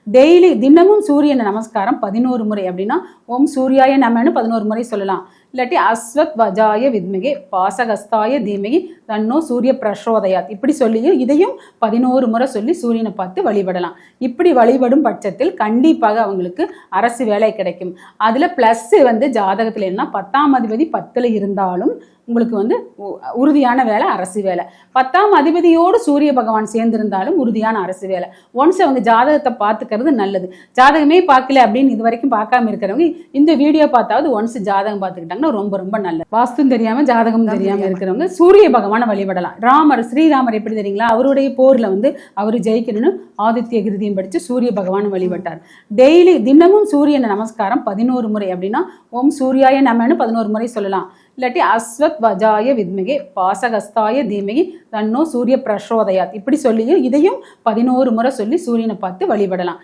Daily தினமும் சூரியன் நமஸ்காரம் 11 முறை. அப்படின்னா ஓம் சூர்யாய நமன்னு 11 முறை சொல்லலாம். இல்லாட்டி அஸ்வத் வஜாய வித்மிகே பாசகஸ்தாய தீமகி தன்னோ சூரிய பிரசோதயாத் இப்படி சொல்லியும் இதையும் 11 முறை சொல்லி சூரியனை பார்த்து வழிபடலாம். இப்படி வழிபடும் பட்சத்தில் கண்டிப்பாக அவங்களுக்கு அரசு வேலை கிடைக்கும். அதுல பிளஸ் ஜாதகத்துல என்ன 10ஆம் அதிபதி 10ல் இருந்தாலும் உங்களுக்கு உறுதியான வேலை அரசு வேலை. 10ஆம் அதிபதியோடு சூரிய பகவான் சேர்ந்திருந்தாலும் உறுதியான அரசு வேலை. ஒன்ஸ் அவங்க ஜாதகத்தை பார்த்துக்கிறது நல்லது. ஜாதகமே பார்க்கல அப்படின்னு இது வரைக்கும் பார்க்காம இருக்கிறவங்க இந்த வீடியோ பார்த்தாவது ஒன்ஸ் ஜாதகம் பார்த்துக்கிட்டாங்கன்னா ரொம்ப ரொம்ப நல்லது. வாஸ்து தெரியாம ஜாதகம் தெரியாம இருக்கிறவங்க சூரிய பகவானை வழிபடலாம். ஸ்ரீராமர் எப்படி தெரியுங்களா, அவருடைய போர்ல அவரு ஜெயிக்கணும்னு ஆதித்ய கிருதியும் படிச்சு சூரிய பகவானை வழிபட்டார். டெய்லி தினமும் சூரியனை நமஸ்காரம் 11 முறை. அப்படின்னா ஓம் சூர்யாய நமன்னு 11 முறை சொல்லலாம். இல்லாட்டி அஸ்வத் வஜாய வித்மிகே பாசகஸ்தாய தீமகி தன்னோ சூரிய பிரசோதயாத் இப்படி சொல்லியும் இதையும் 11 முறை சொல்லி சூரியனை பார்த்து வழிபடலாம்.